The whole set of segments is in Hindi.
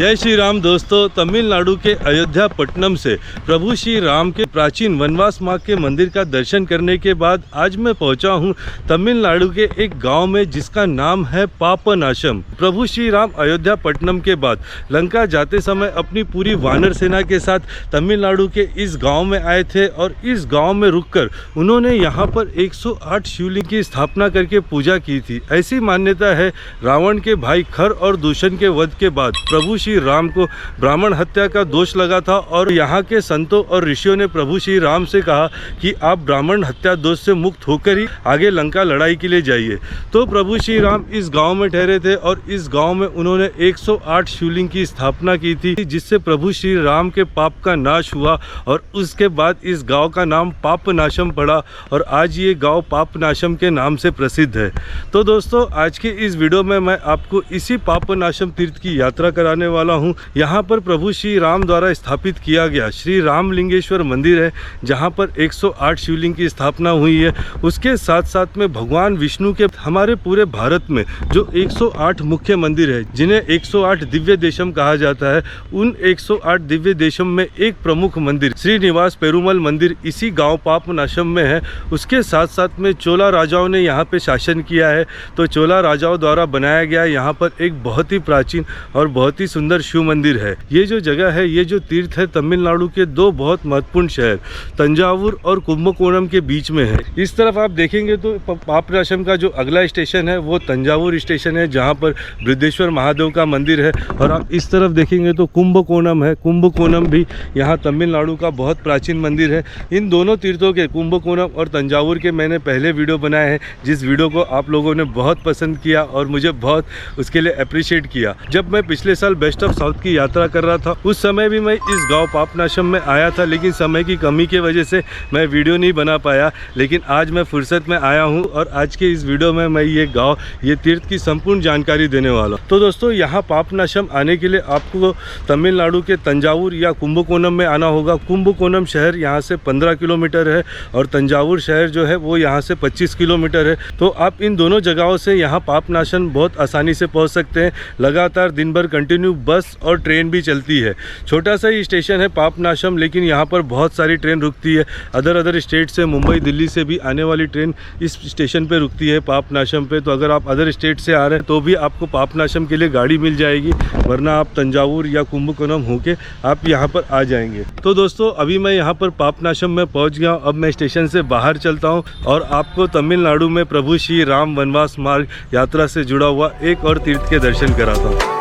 जय श्री राम दोस्तों। तमिलनाडु के अयोध्या पट्टनम से प्रभु श्री राम के प्राचीन वनवास मार्ग के मंदिर का दर्शन करने के बाद आज मैं पहुंचा हूं तमिलनाडु के एक गांव में जिसका नाम है पापनाशम। प्रभु श्री राम अयोध्या पट्टनम के बाद लंका जाते समय अपनी पूरी वानर सेना के साथ तमिलनाडु के इस गाँव में आए थे और इस गाँव में रुककर उन्होंने यहाँ पर 108 शिवलिंग की स्थापना करके पूजा की थी। ऐसी मान्यता है रावण के भाई खर और दूषण के वध के बाद प्रभु श्री राम को ब्राह्मण हत्या का दोष लगा था और यहाँ के संतों और ऋषियों ने प्रभु श्री राम से कहा कि आप ब्राह्मण हत्या दोष से मुक्त होकर ही आगे लंका लड़ाई के लिए जाइए। तो प्रभु श्री राम इस गांव में ठहरे थे और इस गांव में उन्होंने 108 शिवलिंग की स्थापना की थी, जिससे प्रभु श्री राम के पाप का नाश हुआ और उसके बाद इस गाँव का नाम पापनाशम पड़ा और आज ये गाँव पापनाशम के नाम से प्रसिद्ध है। तो दोस्तों आज के इस वीडियो में मैं आपको इसी पापनाशम तीर्थ की यात्रा कराने वाला हूं। यहां पर प्रभु श्री राम द्वारा स्थापित किया गया श्री रामलिंगेश्वर मंदिर है, जहां पर 108 शिवलिंग की स्थापना हुई है। उसके साथ साथ में भगवान विष्णु के हमारे पूरे भारत में जो 108 मुख्य मंदिर है, जिन्हें 108 दिव्य देशम कहा जाता है, उन 108 दिव्य देशम में एक प्रमुख मंदिर श्रीनिवास पेरुमल मंदिर इसी गाँव पापनाशम में है। उसके साथ साथ में चोला राजाओं ने यहाँ पे शासन किया है, तो चोला राजाओं द्वारा बनाया गया यहाँ पर एक बहुत ही प्राचीन और बहुत ही सुंदर शिव मंदिर है। ये जो जगह है, ये जो तीर्थ है, तमिलनाडु के दो बहुत महत्वपूर्ण शहर तंजावुर और कुंभकोणम के बीच में है। इस तरफ आप देखेंगे तो पापनाशम का जो अगला स्टेशन है वो तंजावुर स्टेशन है, जहाँ पर बृहदेश्वर महादेव का मंदिर है। और आप इस तरफ देखेंगे तो कुंभकोणम है। कुंभकोणम भी यहाँ तमिलनाडु का बहुत प्राचीन मंदिर है। इन दोनों तीर्थों के कुंभकोणम और तंजावुर के मैंने पहले वीडियो बनाए हैं, जिस वीडियो को आप लोगों ने बहुत पसंद किया और मुझे बहुत उसके लिए अप्रिशिएट किया। जब मैं पिछले साल बेस्ट ऑफ साउथ की यात्रा कर रहा था, उस समय भी मैं इस गांव पापनाशम में आया था, लेकिन समय की कमी की वजह से मैं वीडियो नहीं बना पाया। लेकिन आज मैं फुर्सत में आया हूं और आज के इस वीडियो में मैं ये गांव, ये तीर्थ की संपूर्ण जानकारी देने वाला हूं। तो दोस्तों यहाँ पापनाशम आने के लिए आपको तमिलनाडु के तंजावुर या कुंभकोणम में आना होगा। कुंभकोणम शहर यहाँ से 15 किलोमीटर है और तंजावुर शहर जो है वो यहाँ से 25 किलोमीटर है। तो आप इन दोनों जगहों से यहाँ पापनाशम बहुत आसानी से पहुँच सकते हैं। लगातार दिन भर कंटिन्यू बस और ट्रेन भी चलती है। छोटा सा ही स्टेशन है पापनाशम, लेकिन यहाँ पर बहुत सारी ट्रेन रुकती है। अदर स्टेट से, मुंबई दिल्ली से भी आने वाली ट्रेन इस स्टेशन पे रुकती है पापनाशम पे। तो अगर आप अदर स्टेट से आ रहे हैं तो भी आपको पापनाशम के लिए गाड़ी मिल जाएगी, वरना आप तंजावुर या कुंभकोणम होके आप यहाँ पर आ जाएंगे। तो दोस्तों अभी मैं यहाँ पर पापनाशम में पहुँच गया हूँ। अब मैं स्टेशन से बाहर चलता हूँ और आपको तमिलनाडु में प्रभु श्री राम वनवास मार्ग यात्रा से जुड़ा हुआ एक और तीर्थ के दर्शन कराता हूँ।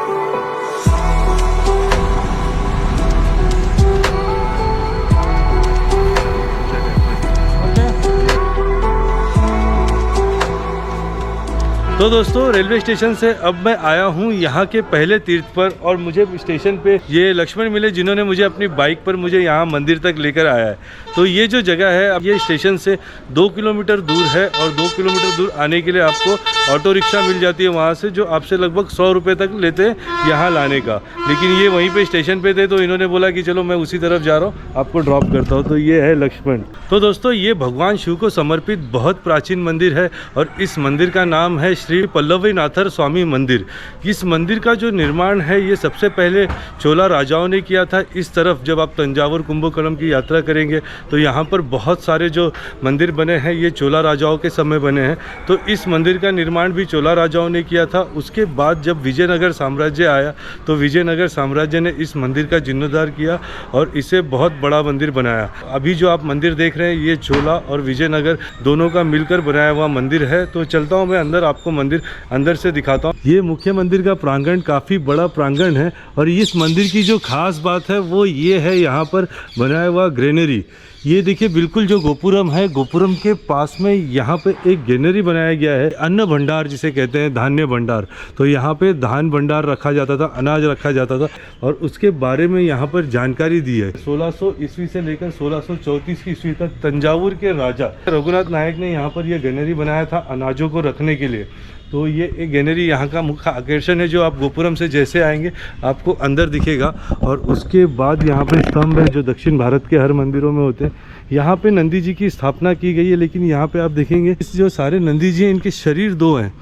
तो दोस्तों रेलवे स्टेशन से अब मैं आया हूँ यहाँ के पहले तीर्थ पर और मुझे स्टेशन पे ये लक्ष्मण मिले, जिन्होंने मुझे अपनी बाइक पर मुझे यहाँ मंदिर तक लेकर आया है। तो ये जो जगह है, अब ये स्टेशन से 2 किलोमीटर दूर है और 2 किलोमीटर दूर आने के लिए आपको ऑटो रिक्शा मिल जाती है वहाँ से, जो आपसे लगभग 100 रुपये तक लेते हैं यहाँ लाने का। लेकिन ये वहीं पर स्टेशन पर थे तो इन्होंने बोला कि चलो मैं उसी तरफ जा रहा हूँ, आपको ड्रॉप करता हूँ। तो ये है लक्ष्मण। तो दोस्तों ये भगवान शिव को समर्पित बहुत प्राचीन मंदिर है और इस मंदिर का नाम है श्री पल्लवीनाथर स्वामी मंदिर। इस मंदिर का जो निर्माण है ये सबसे पहले चोला राजाओं ने किया था। इस तरफ जब आप तंजावुर कुंभकोणम की यात्रा करेंगे तो यहाँ पर बहुत सारे जो मंदिर बने हैं ये चोला राजाओं के समय बने हैं। तो इस मंदिर का निर्माण भी चोला राजाओं ने किया था। उसके बाद जब विजयनगर साम्राज्य आया तो विजयनगर साम्राज्य ने इस मंदिर का जीर्णोद्धार किया और इसे बहुत बड़ा मंदिर बनाया। अभी जो आप मंदिर देख रहे हैं ये चोला और विजयनगर दोनों का मिलकर बनाया हुआ मंदिर है। तो चलता हूँ मैं अंदर, आपको मंदिर अंदर से दिखाता हूँ। ये मुख्य मंदिर का प्रांगण काफ़ी बड़ा प्रांगण है और इस मंदिर की जो खास बात है वो ये है, यहाँ पर बनाया हुआ ग्रेनरी। ये देखिए बिल्कुल जो गोपुरम है, गोपुरम के पास में यहाँ पे एक ग्रेनरी बनाया गया है, अन्न भंडार जिसे कहते हैं, धान्य भंडार। तो यहाँ पे धान भंडार रखा जाता था, अनाज रखा जाता था और उसके बारे में यहाँ पर जानकारी दी है। 1600 ईस्वी से लेकर 1634 ईस्वी तक तंजावुर के राजा रघुनाथ नायक ने यहाँ पर यह ग्रेनरी बनाया था अनाजों को रखने के लिए। तो ये एक ग्रेनरी यहाँ का मुख्य आकर्षण है, जो आप गोपुरम से जैसे आएंगे आपको अंदर दिखेगा। और उसके बाद यहाँ पे स्तंभ है जो दक्षिण भारत के हर मंदिरों में होते हैं। यहाँ पे नंदी जी की स्थापना की गई है, लेकिन यहाँ पे आप देखेंगे इस जो सारे नंदी जी हैं इनके शरीर दो हैं।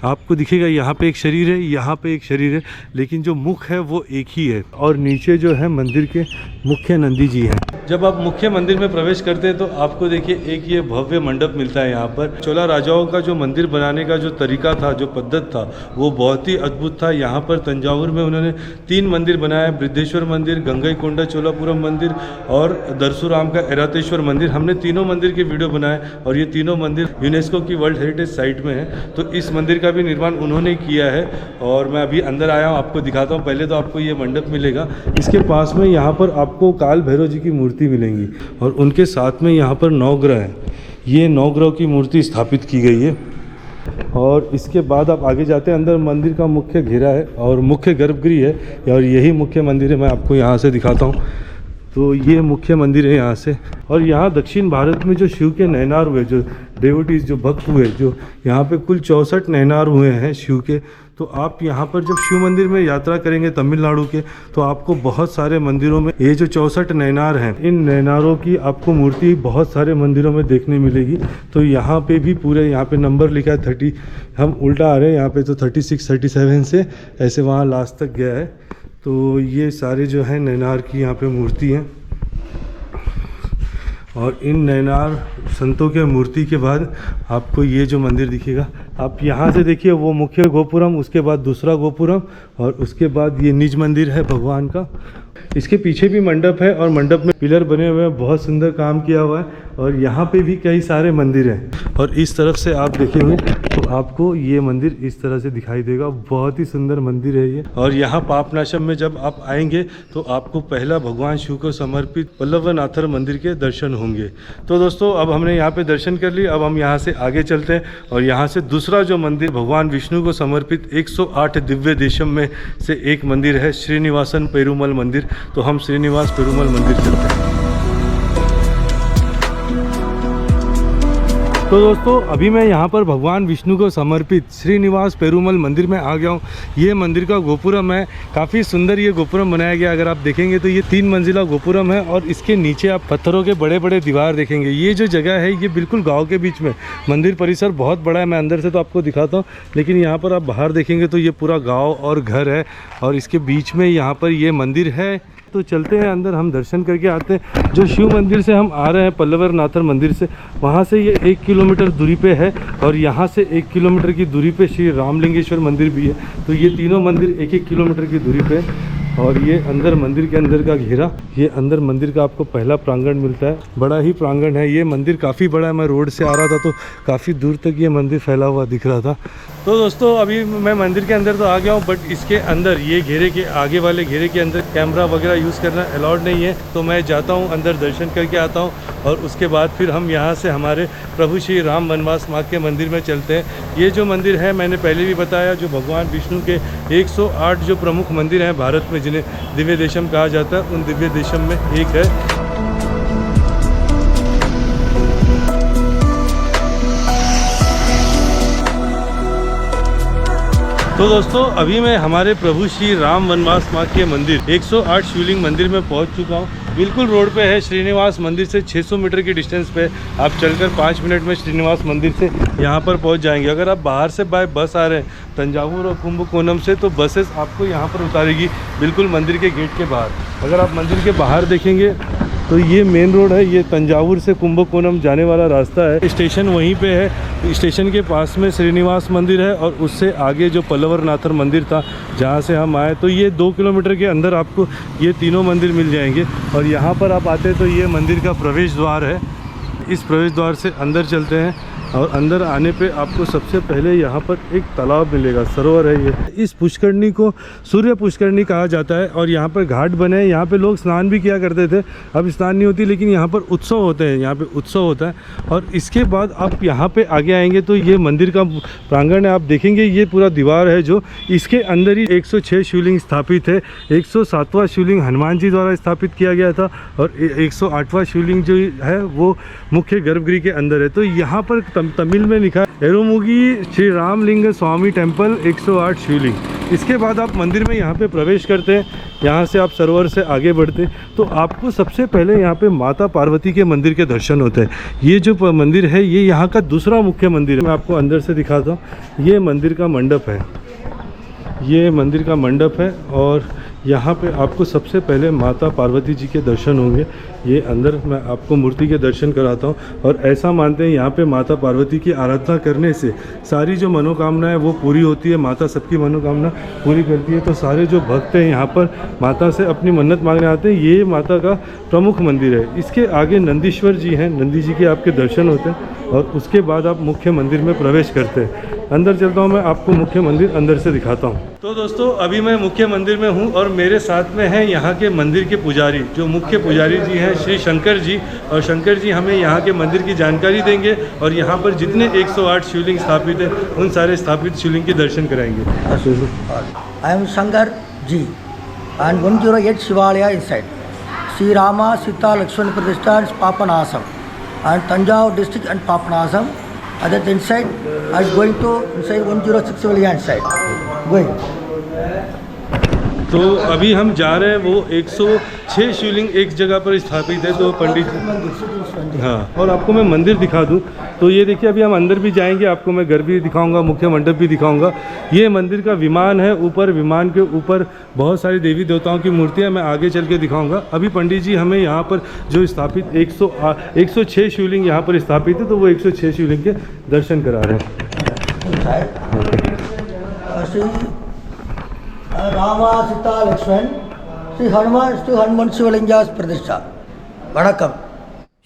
आपको दिखेगा यहाँ पे एक शरीर है, यहाँ पे एक शरीर है, लेकिन जो मुख है वो एक ही है। और नीचे जो है मंदिर के मुख्य नंदी जी हैं। जब आप मुख्य मंदिर में प्रवेश करते हैं तो आपको देखिए एक ये भव्य मंडप मिलता है। यहाँ पर चोला राजाओं का जो मंदिर बनाने का जो तरीका था, जो पद्धत था, वो बहुत ही अद्भुत था। यहाँ पर तंजावुर में उन्होंने 3 मंदिर बनाए, बृद्धेश्वर मंदिर, गंगईकोंडा चोलापुरम मंदिर और दरसुराम का ऐरातेश्वर मंदिर। हमने तीनों मंदिर के वीडियो बनाए और ये तीनों मंदिर यूनेस्को की वर्ल्ड हेरिटेज साइट में है। तो इस मंदिर का भी निर्माण उन्होंने किया है और मैं अभी अंदर आया हूँ, आपको दिखाता हूँ। पहले तो आपको ये मंडप मिलेगा, इसके पास में यहाँ पर आपको काल भैरव जी की मूर्ति मिलेंगी और उनके साथ में यहाँ पर नवग्रह है। ये नवग्रह की मूर्ति स्थापित की गई है। और इसके बाद आप आगे जाते हैं, अंदर मंदिर का मुख्य घेरा है और मुख्य गर्भगृह है और यही मुख्य मंदिर है। मैं आपको यहाँ से दिखाता हूँ। तो ये मुख्य मंदिर है यहाँ से। और यहाँ दक्षिण भारत में जो शिव के नैनार हुए, जो डेवोटीज, जो भक्त हुए, जो यहाँ पे कुल 64 नैनार हुए हैं शिव के। तो आप यहाँ पर जब शिव मंदिर में यात्रा करेंगे तमिलनाडु के, तो आपको बहुत सारे मंदिरों में ये जो 64 नैनार हैं, इन नैनारों की आपको मूर्ति बहुत सारे मंदिरों में देखने मिलेगी। तो यहाँ पे भी पूरे यहाँ पे नंबर लिखा है 30, हम उल्टा आ रहे हैं यहाँ पे, तो 36, 37 से ऐसे वहाँ लास्ट तक गया है। तो ये सारे जो है नैनार की यहाँ पे मूर्ति हैं। और इन नैनार संतों के मूर्ति के बाद आपको ये जो मंदिर दिखेगा, आप यहाँ से देखिए वो मुख्य गोपुरम, उसके बाद दूसरा गोपुरम और उसके बाद ये निज मंदिर है भगवान का। इसके पीछे भी मंडप है और मंडप में पिलर बने हुए हैं, बहुत सुंदर काम किया हुआ है। और यहाँ पे भी कई सारे मंदिर हैं और इस तरफ से आप देखेंगे तो आपको ये मंदिर इस तरह से दिखाई देगा। बहुत ही सुंदर मंदिर है ये। और यहाँ पापनाशम में जब आप आएंगे तो आपको पहला भगवान शिव को समर्पित पल्लवनाथर मंदिर के दर्शन होंगे। तो दोस्तों अब हमने यहाँ पे दर्शन कर लिए, अब हम यहाँ से आगे चलते हैं और यहाँ से दूसरा जो मंदिर भगवान विष्णु को समर्पित 108 दिव्य देशम में से एक मंदिर है, श्रीनिवासन पेरुमल मंदिर। तो हम श्रीनिवास पेरुमल मंदिर चलते हैं। तो दोस्तों अभी मैं यहाँ पर भगवान विष्णु को समर्पित श्रीनिवास पेरुमल मंदिर में आ गया हूँ। ये मंदिर का गोपुरम है, काफ़ी सुंदर ये गोपुरम बनाया गया। अगर आप देखेंगे तो ये 3 मंजिला गोपुरम है और इसके नीचे आप पत्थरों के बड़े बड़े दीवार देखेंगे। ये जो जगह है ये बिल्कुल गाँव के बीच में, मंदिर परिसर बहुत बड़ा है। मैं अंदर से तो आपको दिखाता हूँ, लेकिन यहाँ पर आप बाहर देखेंगे तो ये पूरा गाँव और घर है और इसके बीच में यहाँ पर ये मंदिर है। तो चलते हैं अंदर, हम दर्शन करके आते हैं। जो शिव मंदिर से हम आ रहे हैं, पल्लवनाथर मंदिर से, वहाँ से ये 1 किलोमीटर दूरी पे है और यहाँ से 1 किलोमीटर की दूरी पे श्री रामलिंगेश्वर मंदिर भी है। तो ये तीनों मंदिर 1-1 किलोमीटर की दूरी पे है। और ये अंदर मंदिर के अंदर का घेरा, ये अंदर मंदिर का आपको पहला प्रांगण मिलता है। बड़ा ही प्रांगण है, ये मंदिर काफ़ी बड़ा है। मैं रोड से आ रहा था तो काफ़ी दूर तक ये मंदिर फैला हुआ दिख रहा था। तो दोस्तों अभी मैं मंदिर के अंदर तो आ गया हूँ, बट इसके अंदर ये घेरे के आगे वाले घेरे के अंदर कैमरा वगैरह यूज़ करना अलाउड नहीं है। तो मैं जाता हूँ अंदर, दर्शन करके आता हूँ और उसके बाद फिर हम यहाँ से हमारे प्रभु श्री राम वनवास मार्ग के मंदिर में चलते हैं। ये जो मंदिर है मैंने पहले भी बताया, जो भगवान विष्णु के 108 जो प्रमुख मंदिर हैं भारत में, जिन्हें दिव्य देशम कहा जाता है, उन दिव्य देशम में एक है। तो दोस्तों अभी मैं हमारे प्रभु श्री राम वनवास मार्ग के मंदिर 108 शिवलिंग मंदिर में पहुंच चुका हूं। बिल्कुल रोड पे है, श्रीनिवास मंदिर से 600 मीटर की डिस्टेंस पे। आप चलकर 5 मिनट में श्रीनिवास मंदिर से यहाँ पर पहुँच जाएंगे। अगर आप बाहर से बाय बस आ रहे हैं तंजावुर और कुंभकोणम से, तो बसेस आपको यहाँ पर उतारेगी बिल्कुल मंदिर के गेट के बाहर। अगर आप मंदिर के बाहर देखेंगे तो ये मेन रोड है, ये तंजावुर से कुंभकोणम जाने वाला रास्ता है। स्टेशन वहीं पे है, स्टेशन के पास में श्रीनिवास मंदिर है और उससे आगे जो पल्लवनाथर मंदिर था जहाँ से हम आए, तो ये 2 किलोमीटर के अंदर आपको ये तीनों मंदिर मिल जाएंगे। और यहाँ पर आप आते तो ये मंदिर का प्रवेश द्वार है। इस प्रवेश द्वार से अंदर चलते हैं और अंदर आने पे आपको सबसे पहले यहाँ पर एक तालाब मिलेगा, सरोवर है ये। इस पुष्करणी को सूर्य पुष्करणी कहा जाता है और यहाँ पर घाट बने हैं। यहाँ पे लोग स्नान भी किया करते थे, अब स्नान नहीं होती, लेकिन यहाँ पर उत्सव होते हैं, यहाँ पे उत्सव होता है। और इसके बाद आप यहाँ पे आगे आएंगे तो ये मंदिर का प्रांगण है। आप देखेंगे ये पूरा दीवार है, जो इसके अंदर ही 106 शिवलिंग स्थापित है। 107वां शिवलिंग हनुमान जी द्वारा स्थापित किया गया था और 108वां शिवलिंग जो है वो मुख्य गर्भगृह के अंदर है। तो यहाँ पर तमिल में लिखा है एरोमुगी श्री रामलिंग स्वामी टेम्पल 108 शिवलिंग। इसके बाद आप मंदिर में यहाँ पे प्रवेश करते हैं। यहाँ से आप सरोवर से आगे बढ़ते तो आपको सबसे पहले यहाँ पे माता पार्वती के मंदिर के दर्शन होते हैं। ये जो मंदिर है ये यहाँ का दूसरा मुख्य मंदिर है। मैं आपको अंदर से दिखाता हूँ। ये मंदिर का मंडप है, ये मंदिर का मंडप है और यहाँ पे आपको सबसे पहले माता पार्वती जी के दर्शन होंगे। ये अंदर मैं आपको मूर्ति के दर्शन कराता हूँ और ऐसा मानते हैं यहाँ पे माता पार्वती की आराधना करने से सारी जो मनोकामना है वो पूरी होती है। माता सबकी मनोकामना पूरी करती है। तो सारे जो भक्त हैं यहाँ पर माता से अपनी मन्नत मांगने आते हैं। ये माता का प्रमुख मंदिर है। इसके आगे नंदीश्वर जी हैं, नंदी जी के आपके दर्शन होते हैं और उसके बाद आप मुख्य मंदिर में प्रवेश करते हैं। अंदर चलता हूँ, मैं आपको मुख्य मंदिर अंदर से दिखाता हूँ। तो दोस्तों अभी मैं मुख्य मंदिर में हूँ और मेरे साथ में हैं यहाँ के मंदिर के पुजारी, जो मुख्य पुजारी जी हैं श्री शंकर जी। और शंकर जी हमें यहाँ के मंदिर की जानकारी देंगे और यहाँ पर जितने 108 शिवलिंग स्थापित हैं उन सारे स्थापित शिवलिंग के दर्शन कराएंगे। I am Shankar ji and 108 शिवालय इनसाइड श्री रामा सीता लक्ष्मण प्रतिष्ठा Papanasam and Tanjavur district and Papanasam. That inside, I was going to inside 106 Valiant side. Going. तो अभी हम जा रहे हैं, वो 106 शिवलिंग एक जगह पर स्थापित है। तो पंडित जी, हाँ, और आपको मैं मंदिर दिखा दूं तो ये देखिए, अभी हम अंदर भी जाएंगे, आपको मैं घर भी दिखाऊंगा, मुख्य मंडप भी दिखाऊंगा। ये मंदिर का विमान है, ऊपर विमान के ऊपर बहुत सारी देवी देवताओं की मूर्तियां मैं आगे चल के दिखाऊंगा। अभी पंडित जी हमें यहाँ पर जो स्थापित 106 शिवलिंग यहाँ पर स्थापित है, तो वो 106 शिवलिंग के दर्शन करा रहे हैं। रामा सीता लक्ष्मण श्री हनुमान शिवलिंगा प्रतिष्ठा वणक्कम।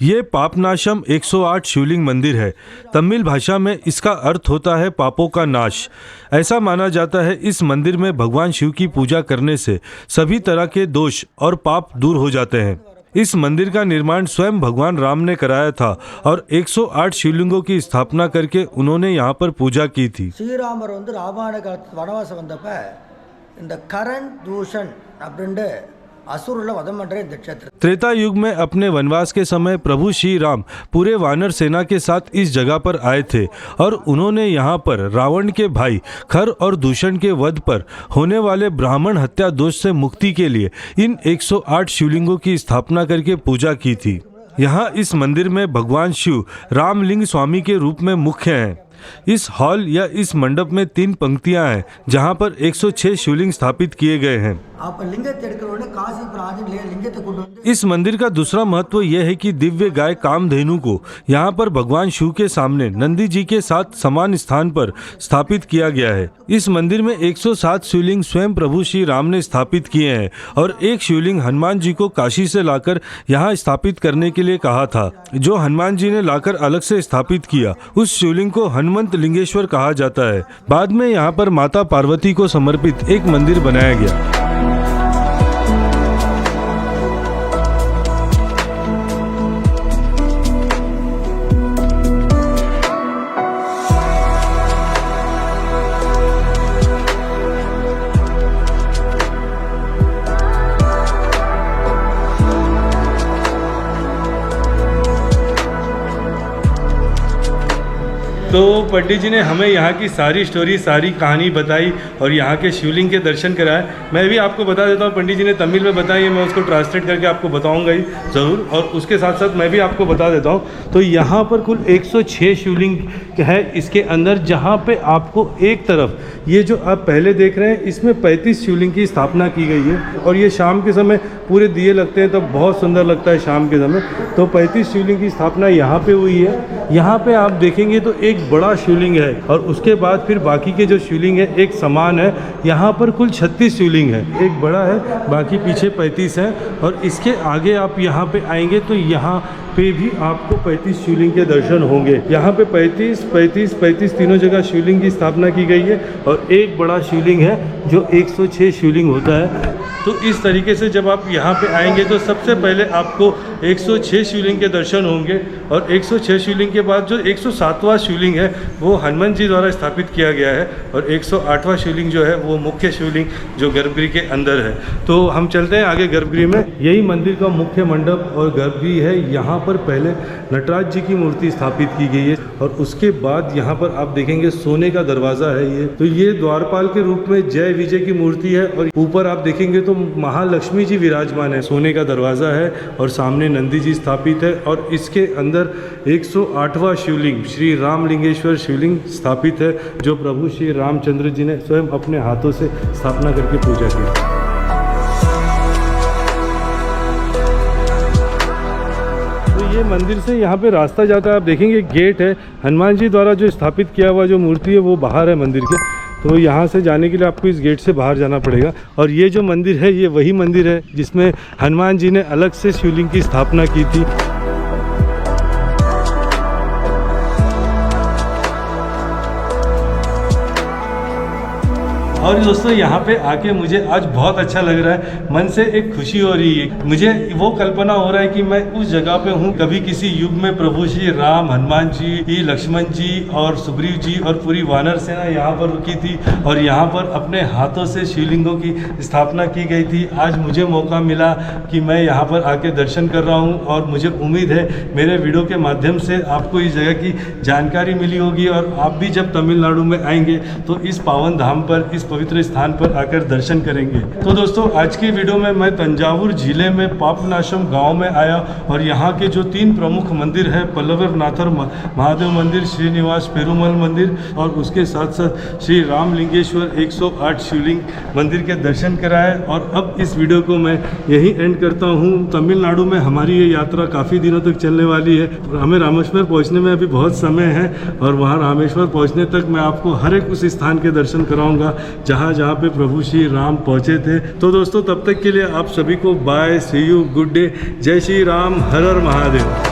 ये पापनाशम 108 शिवलिंग मंदिर है। तमिल भाषा में इसका अर्थ होता है पापों का नाश। ऐसा माना जाता है इस मंदिर में भगवान शिव की पूजा करने से सभी तरह के दोष और पाप दूर हो जाते हैं। इस मंदिर का निर्माण स्वयं भगवान राम ने कराया था और 108 शिवलिंगों की स्थापना करके उन्होंने यहाँ पर पूजा की थी। श्री रामर रामायण वनवास वंदप्प இந்த கரண் தூஷன் அப்படின்ற असुर वधम पण्ण क्षेत्र। त्रेता युग में अपने वनवास के समय प्रभु श्री राम पूरे वानर सेना के साथ इस जगह पर आए थे और उन्होंने यहाँ पर रावण के भाई खर और दूषण के वध पर होने वाले ब्राह्मण हत्या दोष से मुक्ति के लिए इन 108 शिवलिंगों की स्थापना करके पूजा की थी। यहाँ इस मंदिर में भगवान शिव रामलिंग स्वामी के रूप में मुख्य हैं। इस हॉल या इस मंडप में 3 पंक्तियां हैं जहां पर 106 शिवलिंग स्थापित किए गए हैं। इस मंदिर का दूसरा महत्व यह है कि दिव्य गाय कामधेनु को यहाँ पर भगवान शिव के सामने नंदी जी के साथ समान स्थान पर स्थापित किया गया है। इस मंदिर में 107 शिवलिंग स्वयं प्रभु श्री राम ने स्थापित किए हैं और एक शिवलिंग हनुमान जी को काशी से लाकर यहाँ स्थापित करने के लिए कहा था, जो हनुमान जी ने लाकर अलग से स्थापित किया। उस शिवलिंग को हनुमंत लिंगेश्वर कहा जाता है। बाद में यहाँ पर माता पार्वती को समर्पित एक मंदिर बनाया गया। तो पंडित जी ने हमें यहाँ की सारी स्टोरी, सारी कहानी बताई और यहाँ के शिवलिंग के दर्शन कराए। मैं भी आपको बता देता हूँ, पंडित जी ने तमिल में बताई है, मैं उसको ट्रांसलेट करके आपको बताऊँगा ही ज़रूर। और उसके साथ साथ मैं भी आपको बता देता हूँ। तो यहाँ पर कुल 106 शिवलिंग है इसके अंदर, जहाँ पे आपको एक तरफ ये जो आप पहले देख रहे हैं इसमें 35 शिवलिंग की स्थापना की गई है और ये शाम के समय पूरे दिए लगते हैं, तब बहुत सुंदर लगता है शाम के समय। तो 35 शिवलिंग की स्थापना यहाँ पे हुई है। यहाँ पे आप देखेंगे तो एक बड़ा शिवलिंग है और उसके बाद फिर बाकी के जो शिवलिंग है एक समान है। यहाँ पर कुल 36 शिवलिंग है, एक बड़ा है, बाकी पीछे 35 है। और इसके आगे आप यहाँ पे आएंगे तो यहाँ पे भी आपको 35 शिवलिंग के दर्शन होंगे। यहाँ पे 35 तीनों जगह शिवलिंग की स्थापना की गई है और एक बड़ा शिवलिंग है जो 106 शिवलिंग होता है। तो इस तरीके से जब आप यहाँ पे आएंगे तो सबसे पहले आपको 106 शिवलिंग के दर्शन होंगे और 106 शिवलिंग के बाद जो 107वां शिवलिंग है वो हनुमान जी द्वारा स्थापित किया गया है और 108वां शिवलिंग जो है वो मुख्य शिवलिंग जो गर्भगृह के अंदर है। तो हम चलते हैं आगे गर्भगृह में। यही मंदिर का मुख्य मंडप और गर्भगृह है। यहाँ पर पहले नटराज जी की मूर्ति स्थापित की गई है और उसके बाद यहाँ पर आप देखेंगे सोने का दरवाज़ा है ये। तो ये द्वारपाल के रूप में जय विजय की मूर्ति है और ऊपर आप देखेंगे तो महालक्ष्मी जी विराजमान है। सोने का दरवाज़ा है और सामने नंदी जी स्थापित है और इसके अंदर 108वां शिवलिंग श्री रामलिंगेश्वर शिवलिंग स्थापित है, जो प्रभु श्री रामचंद्र जी ने स्वयं अपने हाथों से स्थापना करके पूजा की। ये मंदिर से यहाँ पे रास्ता जाता है, आप देखेंगे गेट है, हनुमान जी द्वारा जो स्थापित किया हुआ जो मूर्ति है वो बाहर है मंदिर के। तो यहाँ से जाने के लिए आपको इस गेट से बाहर जाना पड़ेगा। और ये जो मंदिर है ये वही मंदिर है जिसमें हनुमान जी ने अलग से शिवलिंग की स्थापना की थी। और दोस्तों यहाँ पे आके मुझे आज बहुत अच्छा लग रहा है, मन से एक खुशी हो रही है। मुझे वो कल्पना हो रहा है कि मैं उस जगह पे हूँ, कभी किसी युग में प्रभु श्री राम, हनुमान जी, लक्ष्मण जी और सुग्रीव जी और पूरी वानर सेना यहाँ पर रुकी थी और यहाँ पर अपने हाथों से शिवलिंगों की स्थापना की गई थी। आज मुझे मौका मिला कि मैं यहाँ पर आके दर्शन कर रहा हूँ और मुझे उम्मीद है मेरे वीडियो के माध्यम से आपको इस जगह की जानकारी मिली होगी और आप भी जब तमिलनाडु में आएंगे तो इस पावन धाम पर, इस पवित्र स्थान पर आकर दर्शन करेंगे। तो दोस्तों आज की वीडियो में मैं तंजावुर जिले में पापनाशम गांव में आया और यहाँ के जो 3 प्रमुख मंदिर है, पल्लवनाथर महादेव मंदिर, श्रीनिवास पेरुमल मंदिर और उसके साथ साथ श्री रामलिंगेश्वर 108 शिवलिंग मंदिर के दर्शन कराए। और अब इस वीडियो को मैं यही एंड करता हूँ। तमिलनाडु में हमारी ये यात्रा काफ़ी दिनों तक चलने वाली है। हमें रामेश्वर पहुँचने में अभी बहुत समय है और वहाँ रामेश्वर पहुँचने तक मैं आपको हर एक उस स्थान के दर्शन कराऊंगा जहाँ पे प्रभु श्री राम पहुँचे थे। तो दोस्तों तब तक के लिए आप सभी को bye, see you, good day, जय श्री राम, हर हर महादेव।